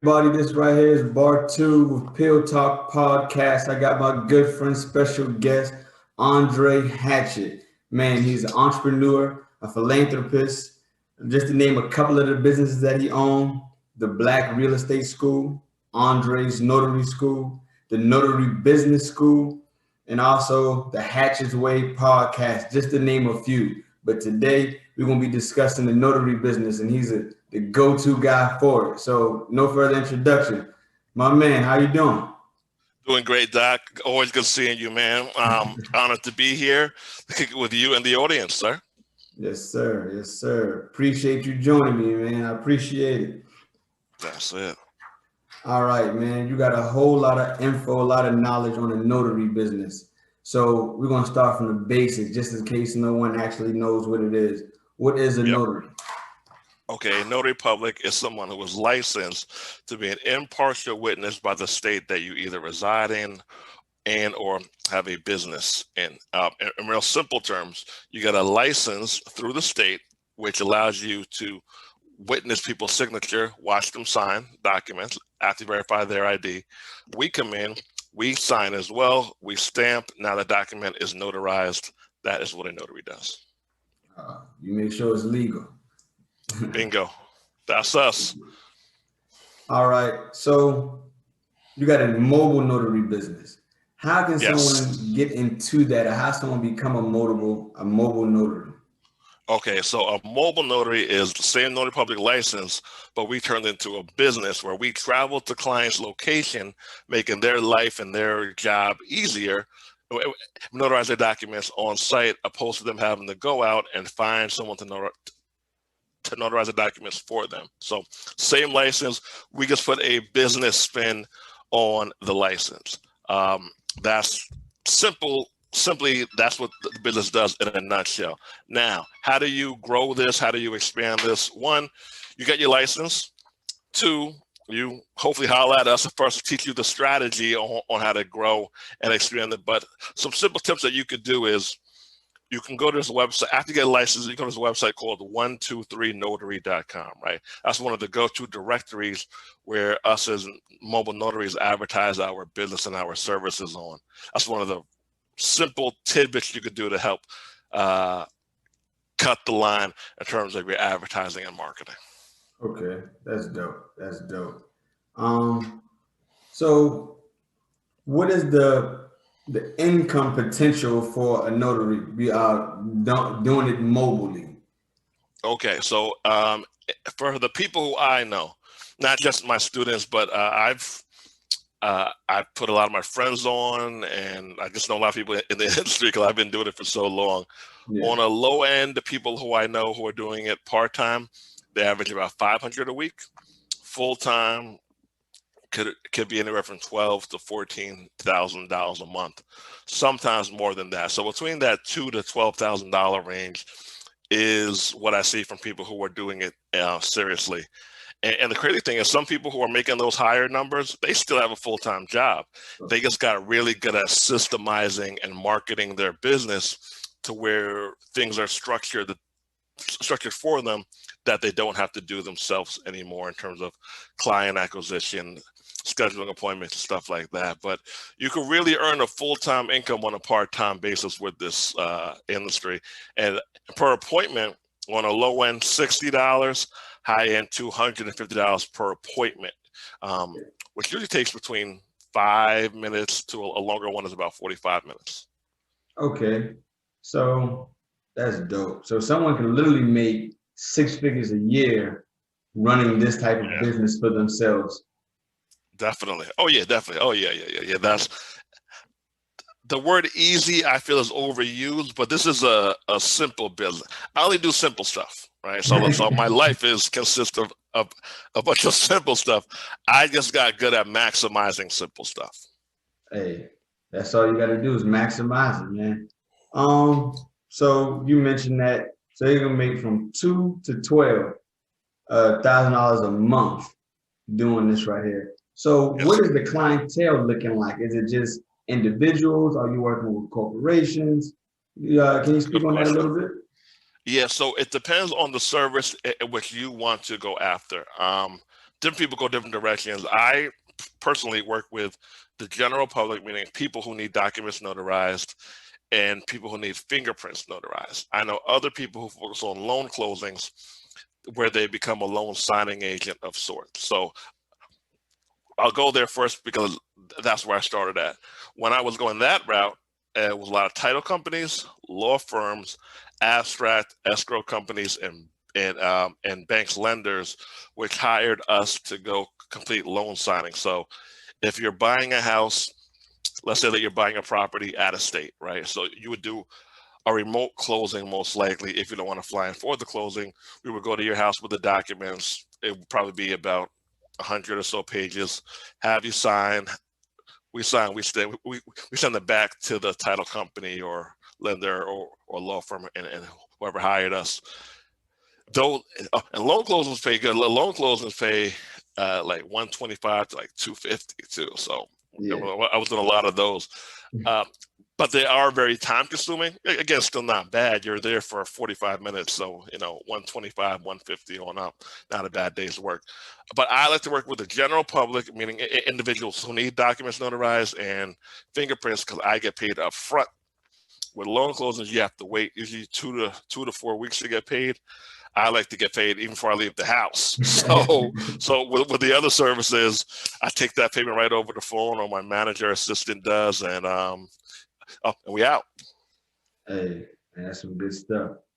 Everybody, this right here is Bar 2 of Pill Talk Podcast. I got my good friend, special guest, Andre Hatchett. Man, he's an entrepreneur, a philanthropist. Just to name a couple of the businesses that he owns, the Black Real Estate School, Andre's Notary School, the Notary Business School, and also the Hatchett's Way Podcast, just to name a few. But today we're going to be discussing the notary business, and he's the go-to guy for it. So no further introduction. My man, how you doing? Doing great, Doc. Always good seeing you, man. Honored to be here to kick it with you and the audience, sir. Yes, sir. Yes, sir. Appreciate you joining me, man. I appreciate it. That's it. All right, man. You got a whole lot of info, a lot of knowledge on the notary business. So we're going to start from the basics, just in case no one actually knows what it is. What is a Yep. notary? Okay, notary public is someone who is licensed to be an impartial witness by the state that you either reside in and or have a business in. In real simple terms, you get a license through the state, which allows you to witness people's signature, watch them sign documents, after you verify their ID. We come in, we sign as well, we stamp. Now the document is notarized. That is what a notary does. You make sure it's legal. Bingo. That's us. All right. So you got a mobile notary business. How can Yes. someone get into that, or how someone become a mobile notary? Okay, so a mobile notary is the same notary public license, but we turned into a business where we travel to clients' location, making their life and their job easier. Notarize their documents on site, opposed to them having to go out and find someone to notarize the documents for them. So same license, we just put a business spin on the license. That's simple. Simply, that's what the business does in a nutshell. Now, how do you grow this? How do you expand this? One, you get your license. Two, you hopefully holler at us first to teach you the strategy on how to grow and expand it. But some simple tips that you could do is you can go to this website. After you get a license, you go to this website called 123notary.com, right? That's one of the go-to directories where us as mobile notaries advertise our business and our services on. That's one of the simple tidbits you could do to help cut the line in terms of your advertising and marketing. Okay, that's dope. That's dope. So what is the income potential for a notary doing it mobilely? Okay, so for the people who I know, not just my students, but I've put a lot of my friends on, and I just know a lot of people in the industry because I've been doing it for so long. Yeah. On a low end, the people who I know who are doing it part-time, they average about $500 a week. Full-time could be anywhere from $12,000 to $14,000 a month, sometimes more than that. So between that $2,000 to $12,000 range is what I see from people who are doing it seriously. And the crazy thing is some people who are making those higher numbers, they still have a full-time job. They just got really good at systemizing and marketing their business to where things are structured for them that they don't have to do themselves anymore in terms of client acquisition, scheduling appointments, stuff like that. But you can really earn a full-time income on a part-time basis with this industry. And per appointment, on a low end, $60, high end, $250 per appointment, which usually takes between 5 minutes to a longer one is about 45 minutes. Okay, so that's dope. So someone can literally make 6 figures a year running this type of business for themselves. Definitely. Oh yeah, definitely. Oh yeah. That's the word easy, I feel, is overused, but this is a simple business. I only do simple stuff, right? So my life consists of a bunch of simple stuff. I just got good at maximizing simple stuff. Hey, that's all you got to do is maximize it, man. So you mentioned that, so you're gonna make from $2,000 to $12,000 a month doing this right here. So Yes. what is the clientele looking like? Is it just individuals? Are you working with corporations? Can you speak Good on that a question. little bit? Yeah, so it depends on the service which you want to go after. different people go different directions. I personally work with the general public, meaning people who need documents notarized and people who need fingerprints notarized. I know other people who focus on loan closings where they become a loan signing agent of sorts. So I'll go there first because that's where I started at. When I was going that route, it was a lot of title companies, law firms, abstract escrow companies, and banks lenders, which hired us to go complete loan signing. So if you're buying a house, let's say that you're buying a property out of state, right? So you would do a remote closing most likely if you don't want to fly in for the closing. We would go to your house with the documents. It would probably be about 100 or so pages. Have you sign? We sign. We send it back to the title company or lender or law firm and whoever hired us. Though, and loan closings pay good. Loan closings pay like 125 to like 250 too. So Yeah. I was doing a lot of those. But they are very time consuming. Again, still not bad. You're there for 45 minutes. So, 125, 150 on up, not a bad day's work. But I like to work with the general public, meaning individuals who need documents notarized and fingerprints, because I get paid up front. With loan closings, you have to wait usually 2 to 4 weeks to get paid. I like to get paid even before I leave the house. So with the other services, I take that payment right over the phone, or my manager assistant does, and we out. Hey, that's some good stuff.